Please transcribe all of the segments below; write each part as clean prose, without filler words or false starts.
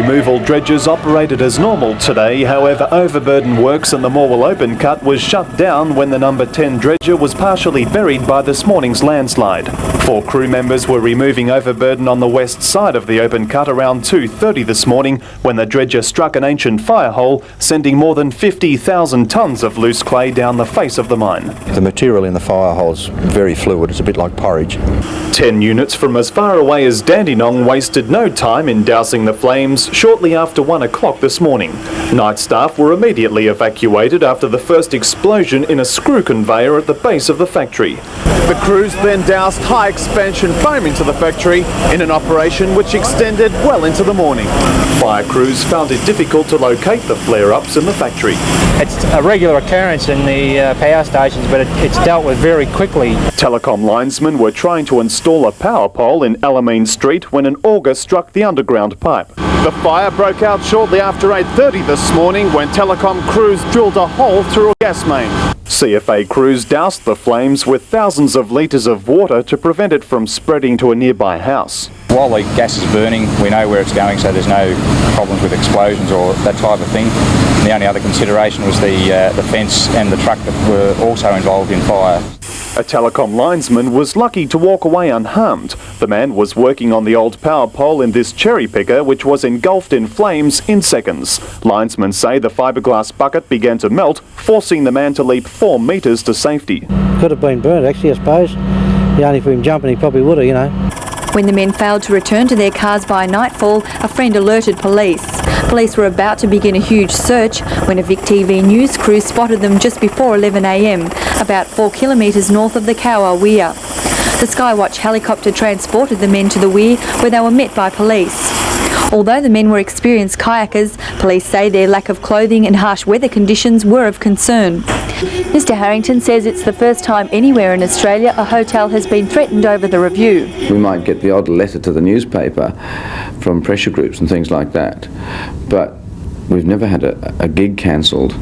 removal dredges operated as normal today. However, overburden works on the Morwell Open Cut was shut down when the number 10 dredger was partially buried by this morning's landslide. 4 crew members were removing overburden on the west side of the open cut around 2:30 this morning when the dredger struck an ancient fire hole, sending more than 50,000 tonnes of loose clay down the face of the mine. The material in the fire hole is very fluid. It's a bit like porridge. 10 units from as far away as Dandenong wasted no time in dousing the flames shortly after 1 o'clock this morning. Night staff were immediately evacuated after the first explosion in a screw conveyor at the base of the factory. The crews then doused high expansion foam into the factory in an operation which extended well into the morning. Fire crews found it difficult to locate the flare-ups in the factory. It's a regular occurrence in the power stations, but it's dealt with very quickly. Telecom linesmen were trying to install a power pole in Alameen Street when an auger struck the underground pipe. The fire broke out shortly after 8:30 this morning when Telecom crews drilled a hole through a gas main. CFA crews doused the flames with thousands of litres of water to prevent it from spreading to a nearby house. While the gas is burning, we know where it's going, so there's no problems with explosions or that type of thing. And the only other consideration was the fence and the truck that were also involved in fire. A Telecom linesman was lucky to walk away unharmed. The man was working on the old power pole in this cherry picker, which was engulfed in flames in seconds. Linesmen say the fiberglass bucket began to melt, forcing the man to leap 4 metres to safety. Could have been burnt, actually, I suppose. Only for him jumping, he probably would have, you know. When the men failed to return to their cars by nightfall, a friend alerted police. Police were about to begin a huge search when a Vic TV news crew spotted them just before 11 a.m, about 4 kilometres north of the Kawa Weir. The Skywatch helicopter transported the men to the weir where they were met by police. Although the men were experienced kayakers, police say their lack of clothing and harsh weather conditions were of concern. Mr Harrington says it's the first time anywhere in Australia a hotel has been threatened over the review. We might get the odd letter to the newspaper from pressure groups and things like that, but we've never had a gig cancelled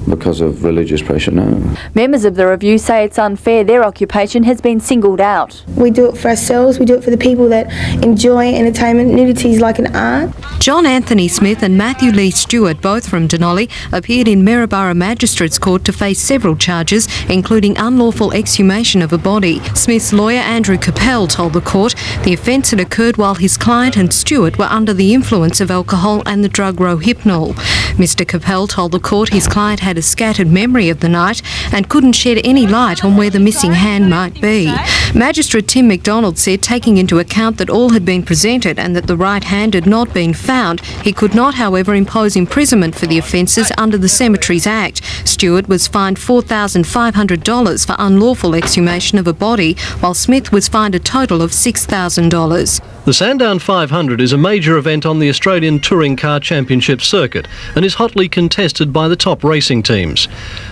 because of religious pressure, no. Members of the review say it's unfair their occupation has been singled out. We do it for ourselves, we do it for the people that enjoy entertainment. Nudity is like an art. John Anthony Smith and Matthew Lee Stewart, both from Denali, appeared in Maryborough Magistrates Court to face several charges, including unlawful exhumation of a body. Smith's lawyer, Andrew Capel, told the court the offence had occurred while his client and Stewart were under the influence of alcohol and the drug Rohypnol. Mr Capel told the court his client had a scattered memory of the night and couldn't shed any light on where the missing hand might be. Magistrate Tim McDonald said, taking into account that all had been presented and that the right hand had not been found, he could not, however, impose imprisonment for the offences under the Cemeteries Act. Stewart was fined $4,500 for unlawful exhumation of a body, while Smith was fined a total of $6,000. The Sandown 500 is a major event on the Australian Touring Car Championship circuit and is hotly contested by the top racing teams.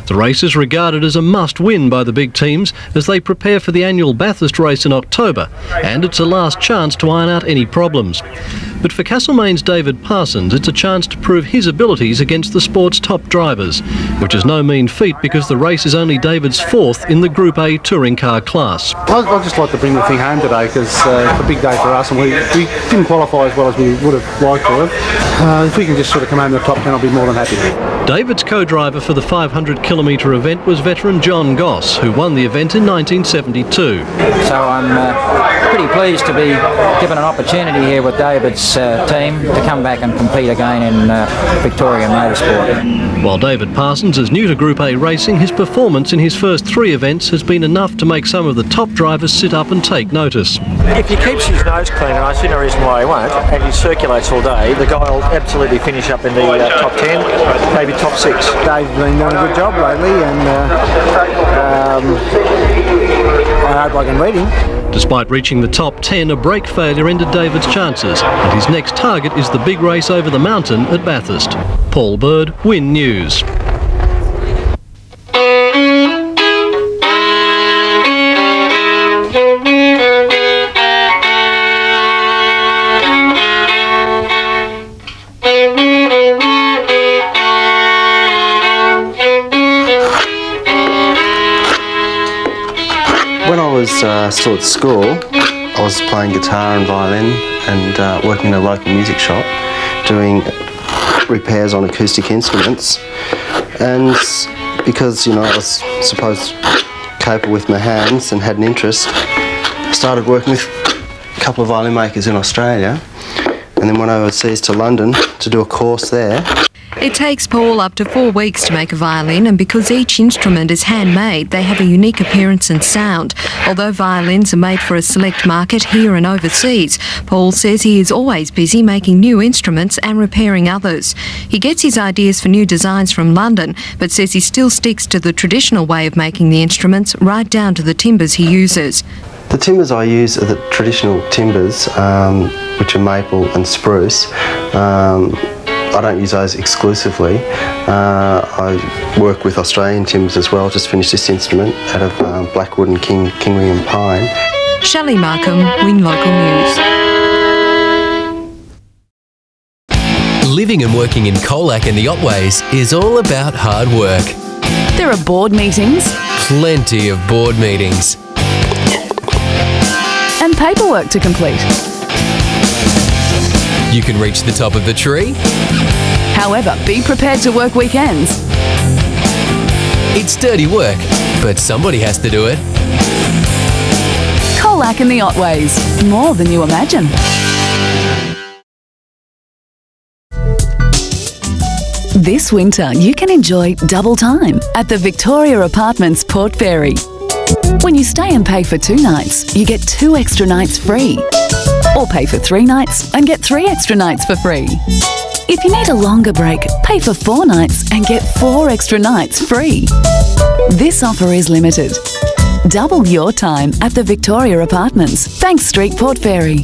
The race is regarded as a must-win by the big teams as they prepare for the annual Bathurst race in October, and it's a last chance to iron out any problems. But for Castlemaine's David Parsons, it's a chance to prove his abilities against the sport's top drivers, which is no mean feat because the race is only David's 4th in the Group A touring car class. I'd just like to bring the thing home today because it's a big day for us, and we didn't qualify as well as we would have liked to have. If we can just sort of come home in the top 10, I'll be more than happy. David's co-driver for the 500-kilometre event was veteran John Goss, who won the event in 1972. So I'm pretty pleased to be given an opportunity here with David's team to come back and compete again in Victorian motorsport. While David Parsons is new to Group A racing, his performance in his first 3 events has been enough to make some of the top drivers sit up and take notice. If he keeps his nose clean, and I see no reason why he won't, and he circulates all day, the guy will absolutely finish up in the top 10, maybe top 6. Dave's been doing a good job lately, and I hope I can beat him. Despite reaching the top 10, a brake failure ended David's chances, and his next target is the big race over the mountain at Bathurst. Paul Bird, Win News. When I was still at school, I was playing guitar and violin and working in a local music shop doing repairs on acoustic instruments, and because I was supposed capable with my hands and had an interest, I started working with a couple of violin makers in Australia, and then went overseas to London to do a course there. It takes Paul up to 4 weeks to make a violin, and because each instrument is handmade, they have a unique appearance and sound. Although violins are made for a select market here and overseas, Paul says he is always busy making new instruments and repairing others. He gets his ideas for new designs from London, but says he still sticks to the traditional way of making the instruments, right down to the timbers he uses. The timbers I use are the traditional timbers, which are maple and spruce. I don't use those exclusively. I work with Australian timbers as well. Just finished this instrument out of Blackwood and King William pine. Shelley Markham, Win Local News. Living and working in Colac and the Otways is all about hard work. There are board meetings. Plenty of board meetings. And paperwork to complete. You can reach the top of the tree. However, be prepared to work weekends. It's dirty work, but somebody has to do it. Colac and the Otways. More than you imagine. This winter, you can enjoy double time at the Victoria Apartments Port Fairy. When you stay and pay for 2 nights, you get 2 extra nights free. Or pay for 3 nights and get 3 extra nights for free. If you need a longer break, pay for 4 nights and get 4 extra nights free. This offer is limited. Double your time at the Victoria Apartments, Bank Street, Port Fairy.